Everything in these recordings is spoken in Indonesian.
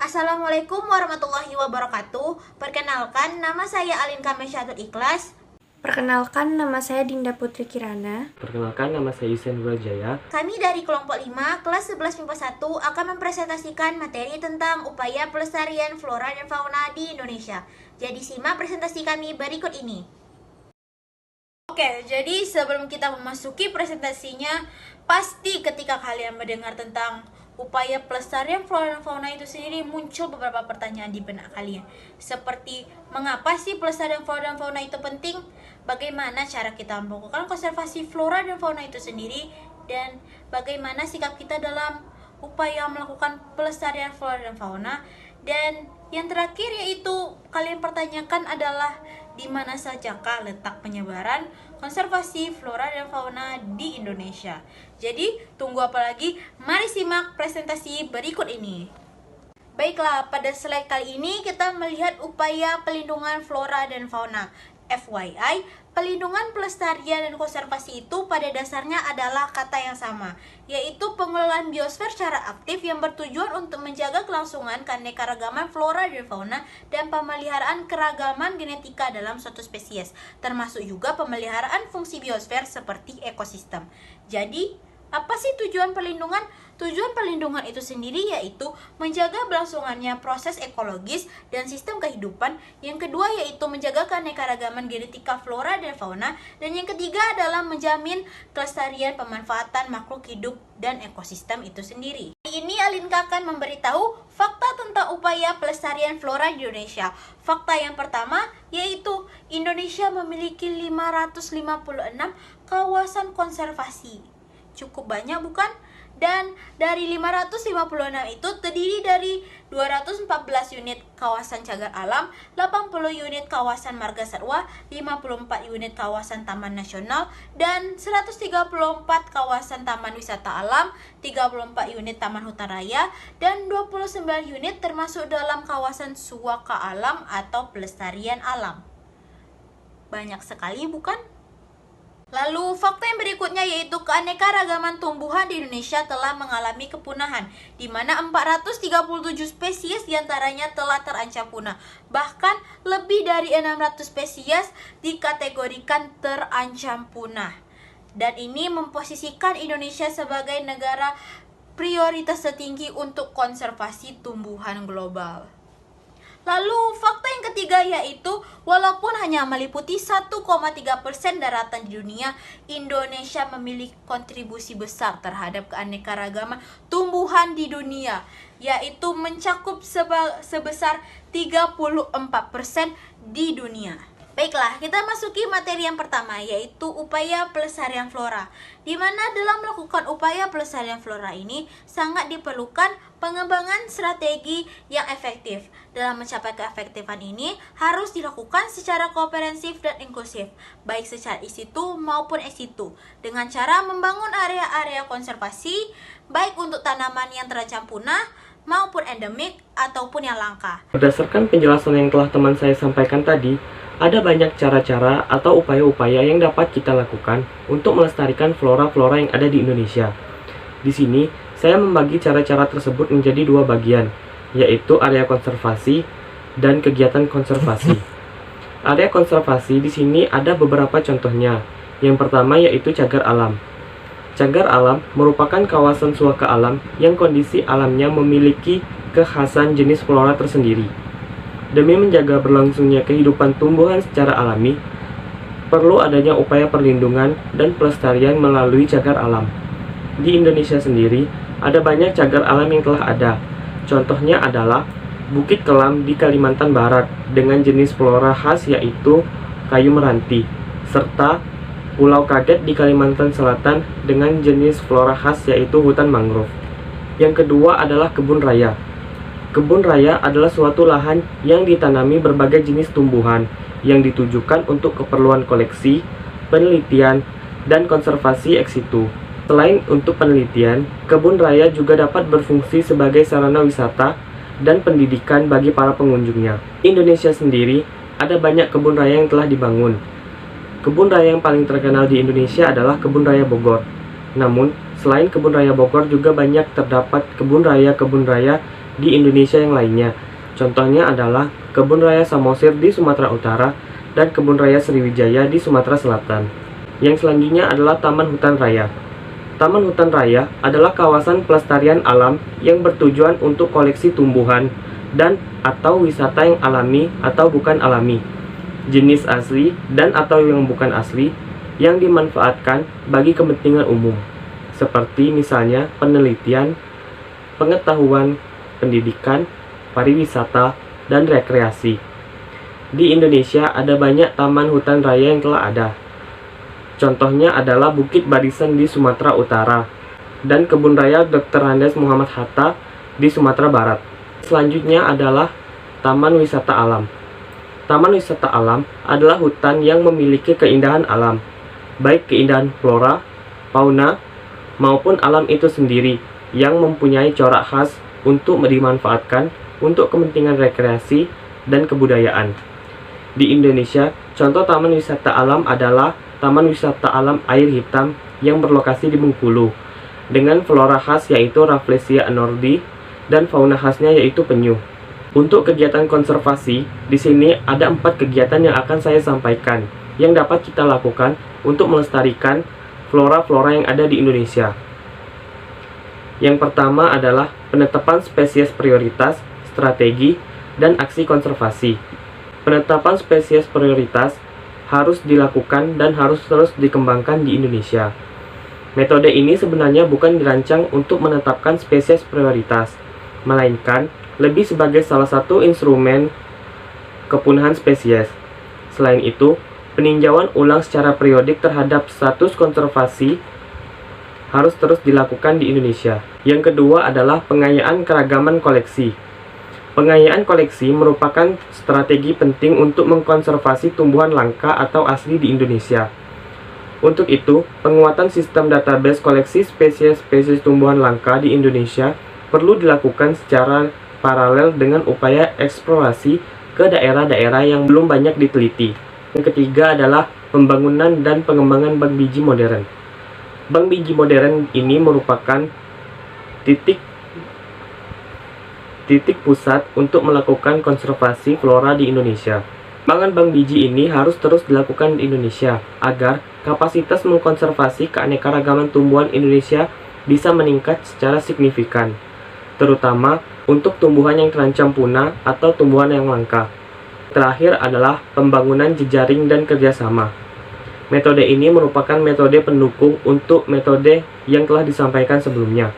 Assalamualaikum warahmatullahi wabarakatuh. Perkenalkan, nama saya Alin Kamesyatul Ikhlas. Perkenalkan, nama saya Dinda Putri Kirana. Perkenalkan, nama saya Yusen Wirajaya. Kami dari kelompok 5, kelas 11 MIPA 1 akan mempresentasikan materi tentang upaya pelestarian flora dan fauna di Indonesia. Jadi simak presentasi kami berikut ini. Oke, jadi sebelum kita memasuki presentasinya, pasti ketika kalian mendengar tentang upaya pelestarian flora dan fauna itu sendiri muncul beberapa pertanyaan di benak kalian. Seperti, mengapa sih pelestarian flora dan fauna itu penting? Bagaimana cara kita melakukan konservasi flora dan fauna itu sendiri? Dan bagaimana sikap kita dalam upaya melakukan pelestarian flora dan fauna? Dan yang terakhir yaitu kalian pertanyakan adalah di mana sajakah letak penyebaran konservasi flora dan fauna di Indonesia. Jadi, tunggu apa lagi? Mari simak presentasi berikut ini. Baiklah, pada slide kali ini kita melihat upaya pelindungan flora dan fauna. FYI, pelindungan, pelestarian, dan konservasi itu pada dasarnya adalah kata yang sama, yaitu pengelolaan biosfer secara aktif yang bertujuan untuk menjaga kelangsungan keanekaragaman flora dan fauna dan pemeliharaan keragaman genetika dalam suatu spesies, termasuk juga pemeliharaan fungsi biosfer seperti ekosistem. Jadi, apa sih tujuan perlindungan? Tujuan perlindungan itu sendiri yaitu menjaga berlangsungannya proses ekologis dan sistem kehidupan. Yang kedua yaitu menjaga keanekaragaman genetika flora dan fauna. Dan yang ketiga adalah menjamin kelestarian pemanfaatan makhluk hidup dan ekosistem itu sendiri. Hari ini Alinka akan memberitahu fakta tentang upaya pelestarian flora di Indonesia. Fakta yang pertama yaitu Indonesia memiliki 556 kawasan konservasi. Cukup banyak bukan? Dan dari 556 itu terdiri dari 214 unit kawasan cagar alam, 80 unit kawasan marga satwa, 54 unit kawasan taman nasional, dan 134 kawasan taman wisata alam, 34 unit taman hutan raya, dan 29 unit termasuk dalam kawasan suaka alam atau pelestarian alam. Banyak sekali bukan? Lalu fakta yang berikutnya yaitu keanekaragaman tumbuhan di Indonesia telah mengalami kepunahan, di mana 437 spesies diantaranya telah terancam punah. Bahkan lebih dari 600 spesies dikategorikan terancam punah. Dan ini memposisikan Indonesia sebagai negara prioritas tertinggi untuk konservasi tumbuhan global. Lalu fakta yang ketiga yaitu walaupun hanya meliputi 1,3% daratan di dunia, Indonesia memiliki kontribusi besar terhadap keanekaragaman tumbuhan di dunia, yaitu mencakup sebesar 34% di dunia. Baiklah, kita masuki materi yang pertama yaitu upaya pelestarian flora. Di mana dalam melakukan upaya pelestarian flora ini sangat diperlukan pengembangan strategi yang efektif. Dalam mencapai keefektifan ini harus dilakukan secara komprehensif dan inklusif, baik secara in situ maupun ex situ, dengan cara membangun area-area konservasi baik untuk tanaman yang terancam punah maupun endemik ataupun yang langka. Berdasarkan penjelasan yang telah teman saya sampaikan tadi, ada banyak cara-cara atau upaya-upaya yang dapat kita lakukan untuk melestarikan flora-flora yang ada di Indonesia. Di sini, saya membagi cara-cara tersebut menjadi dua bagian, yaitu area konservasi dan kegiatan konservasi. Area konservasi di sini ada beberapa contohnya. Yang pertama yaitu cagar alam. Cagar alam merupakan kawasan suaka alam yang kondisi alamnya memiliki kekhasan jenis flora tersendiri. Demi menjaga berlangsungnya kehidupan tumbuhan secara alami, perlu adanya upaya perlindungan dan pelestarian melalui cagar alam. Di Indonesia sendiri, ada banyak cagar alam yang telah ada. Contohnya adalah Bukit Kelam di Kalimantan Barat dengan jenis flora khas yaitu kayu meranti, serta Pulau Kadet di Kalimantan Selatan dengan jenis flora khas yaitu hutan mangrove. Yang kedua adalah kebun raya. Kebun raya adalah suatu lahan yang ditanami berbagai jenis tumbuhan yang ditujukan untuk keperluan koleksi, penelitian, dan konservasi ex situ. Selain untuk penelitian, kebun raya juga dapat berfungsi sebagai sarana wisata dan pendidikan bagi para pengunjungnya. Indonesia sendiri ada banyak kebun raya yang telah dibangun. Kebun raya yang paling terkenal di Indonesia adalah Kebun Raya Bogor. Namun, selain Kebun Raya Bogor juga banyak terdapat kebun raya di Indonesia yang lainnya. Contohnya adalah Kebun Raya Samosir di Sumatera Utara dan Kebun Raya Sriwijaya di Sumatera Selatan. Yang selanjutnya adalah Taman Hutan Raya. Taman Hutan Raya adalah kawasan pelestarian alam yang bertujuan untuk koleksi tumbuhan dan atau wisata yang alami atau bukan alami, jenis asli dan atau yang bukan asli, yang dimanfaatkan bagi kepentingan umum, seperti misalnya penelitian, pengetahuan, pendidikan, pariwisata, dan rekreasi. Di Indonesia ada banyak taman hutan raya yang telah ada. Contohnya adalah Bukit Barisan di Sumatera Utara dan Kebun Raya Dr. Andes Muhammad Hatta di Sumatera Barat. Selanjutnya adalah Taman Wisata Alam. Taman wisata alam adalah hutan yang memiliki keindahan alam, baik keindahan flora, fauna, maupun alam itu sendiri yang mempunyai corak khas untuk dimanfaatkan untuk kepentingan rekreasi dan kebudayaan. Di Indonesia, contoh taman wisata alam adalah Taman Wisata Alam Air Hitam yang berlokasi di Bengkulu, dengan flora khas yaitu Rafflesia anordi dan fauna khasnya yaitu penyu. Untuk kegiatan konservasi, di sini ada 4 kegiatan yang akan saya sampaikan yang dapat kita lakukan untuk melestarikan flora-flora yang ada di Indonesia. Yang pertama adalah penetapan spesies prioritas, strategi, dan aksi konservasi. Penetapan spesies prioritas harus dilakukan dan harus terus dikembangkan di Indonesia. Metode ini sebenarnya bukan dirancang untuk menetapkan spesies prioritas, melainkan lebih sebagai salah satu instrumen kepunahan spesies. Selain itu, peninjauan ulang secara periodik terhadap status konservasi harus terus dilakukan di Indonesia. Yang kedua adalah pengayaan keragaman koleksi. Pengayaan koleksi merupakan strategi penting untuk mengkonservasi tumbuhan langka atau asli di Indonesia. Untuk itu, penguatan sistem database koleksi spesies-spesies tumbuhan langka di Indonesia perlu dilakukan secara paralel dengan upaya eksplorasi ke daerah-daerah yang belum banyak diteliti. Yang ketiga adalah pembangunan dan pengembangan bank biji modern. Bank biji modern ini merupakan titik pusat untuk melakukan konservasi flora di Indonesia. Pengembangan bank biji ini harus terus dilakukan di Indonesia agar kapasitas mengkonservasi keanekaragaman tumbuhan Indonesia bisa meningkat secara signifikan, terutama untuk tumbuhan yang terancam punah atau tumbuhan yang langka. Terakhir adalah pembangunan jejaring dan kerjasama. Metode ini merupakan metode pendukung untuk metode yang telah disampaikan sebelumnya.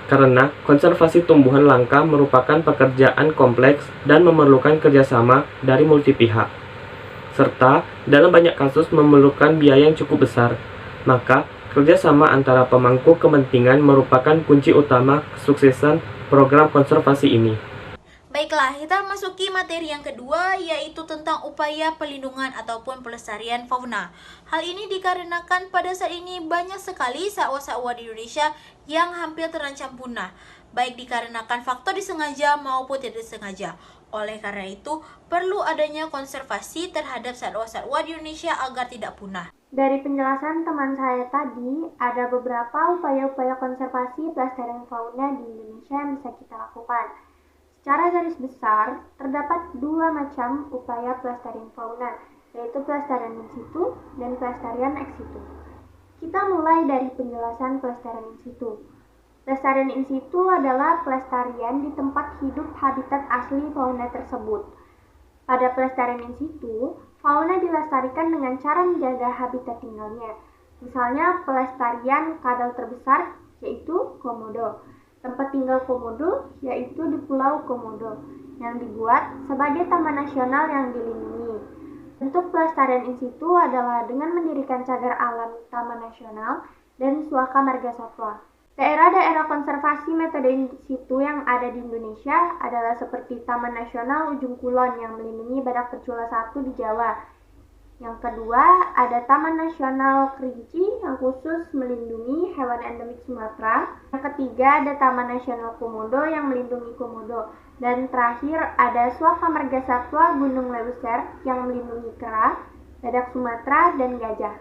Karena konservasi tumbuhan langka merupakan pekerjaan kompleks dan memerlukan kerjasama dari multi pihak, serta dalam banyak kasus memerlukan biaya yang cukup besar, maka kerjasama antara pemangku kepentingan merupakan kunci utama kesuksesan program konservasi ini. Baiklah, kita masuki materi yang kedua, yaitu tentang upaya pelindungan ataupun pelestarian fauna. Hal ini dikarenakan pada saat ini banyak sekali satwa-satwa di Indonesia yang hampir terancam punah, baik dikarenakan faktor disengaja maupun tidak disengaja. Oleh karena itu, perlu adanya konservasi terhadap satwa-satwa di Indonesia agar tidak punah. Dari penjelasan teman saya tadi, ada beberapa upaya-upaya konservasi pelestarian fauna di Indonesia yang bisa kita lakukan. Secara garis besar, terdapat 2 macam upaya pelestarian fauna, yaitu pelestarian in situ dan pelestarian ex situ. Kita mulai dari penjelasan pelestarian in situ. Pelestarian in situ adalah pelestarian di tempat hidup habitat asli fauna tersebut. Pada pelestarian in situ, fauna dilestarikan dengan cara menjaga habitat tinggalnya. Misalnya pelestarian kadal terbesar, yaitu komodo. Tempat tinggal komodo yaitu di Pulau Komodo yang dibuat sebagai taman nasional yang dilindungi. Bentuk pelestarian in situ adalah dengan mendirikan cagar alam taman nasional dan suaka marga satwa. Daerah-daerah konservasi metode in situ yang ada di Indonesia adalah seperti Taman Nasional Ujung Kulon yang melindungi badak bercula 1 di Jawa. Yang kedua, ada Taman Nasional Kerinci yang khusus melindungi hewan endemik Sumatera. Yang ketiga, ada Taman Nasional Komodo yang melindungi komodo. Dan terakhir, ada Suaka Marga Satwa Gunung Leuser yang melindungi kera, badak Sumatera, dan gajah.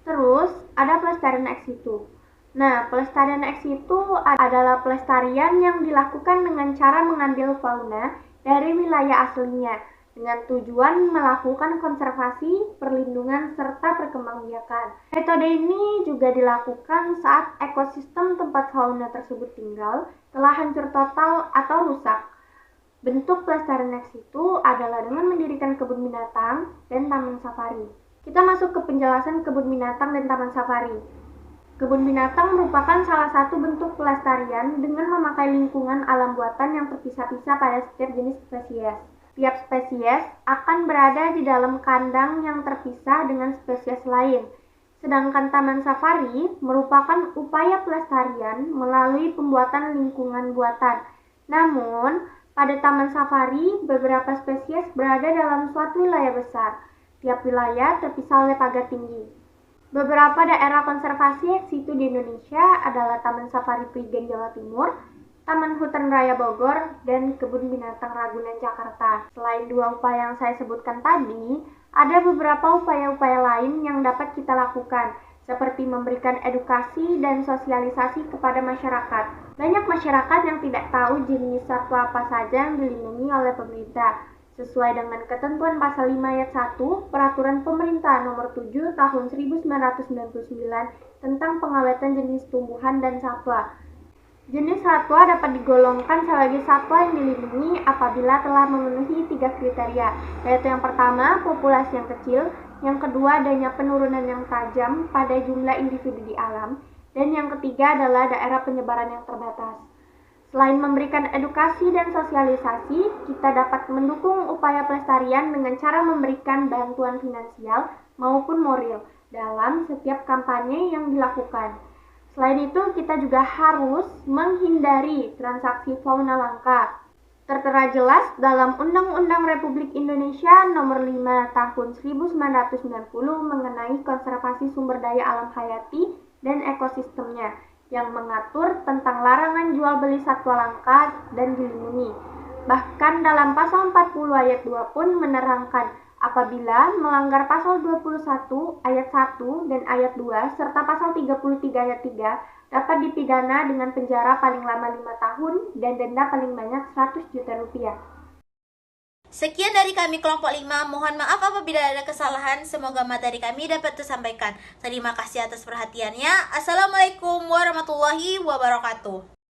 Terus, ada pelestarian ex situ. Nah, pelestarian X itu adalah pelestarian yang dilakukan dengan cara mengambil fauna dari wilayah aslinya dengan tujuan melakukan konservasi, perlindungan, serta perkembangbiakan. Metode ini juga dilakukan saat ekosistem tempat fauna tersebut tinggal telah hancur total atau rusak. Bentuk pelestarian X itu adalah dengan mendirikan kebun binatang dan taman safari. Kita masuk ke penjelasan kebun binatang dan taman safari. Kebun binatang merupakan salah satu bentuk pelestarian dengan memakai lingkungan alam buatan yang terpisah-pisah pada setiap jenis spesies. Tiap spesies akan berada di dalam kandang yang terpisah dengan spesies lain. Sedangkan taman safari merupakan upaya pelestarian melalui pembuatan lingkungan buatan. Namun, pada taman safari, beberapa spesies berada dalam suatu wilayah besar. Tiap wilayah terpisah oleh pagar tinggi. Beberapa daerah konservasi yang situ di Indonesia adalah Taman Safari Prigen Jawa Timur, Taman Hutan Raya Bogor, dan Kebun Binatang Ragunan Jakarta. Selain dua upaya yang saya sebutkan tadi, ada beberapa upaya-upaya lain yang dapat kita lakukan, seperti memberikan edukasi dan sosialisasi kepada masyarakat. Banyak masyarakat yang tidak tahu jenis satwa apa saja yang dilindungi oleh pemerintah. Sesuai dengan ketentuan pasal 5 ayat 1 Peraturan Pemerintah Nomor 7 Tahun 1999 tentang pengawetan jenis tumbuhan dan satwa. Jenis satwa dapat digolongkan sebagai satwa yang dilindungi apabila telah memenuhi 3 kriteria, yaitu yang pertama, populasi yang kecil, yang kedua, adanya penurunan yang tajam pada jumlah individu di alam, dan yang ketiga adalah daerah penyebaran yang terbatas. Selain memberikan edukasi dan sosialisasi, kita dapat mendukung upaya pelestarian dengan cara memberikan bantuan finansial maupun moral dalam setiap kampanye yang dilakukan. Selain itu, kita juga harus menghindari transaksi fauna langka. Tertera jelas dalam Undang-Undang Republik Indonesia Nomor 5 Tahun 1990 mengenai konservasi sumber daya alam hayati dan ekosistemnya, yang mengatur tentang larangan jual beli satwa langka dan dilindungi. Bahkan dalam pasal 40 ayat 2 pun menerangkan apabila melanggar pasal 21 ayat 1 dan ayat 2 serta pasal 33 ayat 3 dapat dipidana dengan penjara paling lama 5 tahun dan denda paling banyak 100 juta rupiah. Sekian dari kami kelompok 5, mohon maaf apabila ada kesalahan, semoga materi kami dapat tersampaikan. Terima kasih atas perhatiannya. Assalamualaikum warahmatullahi wabarakatuh.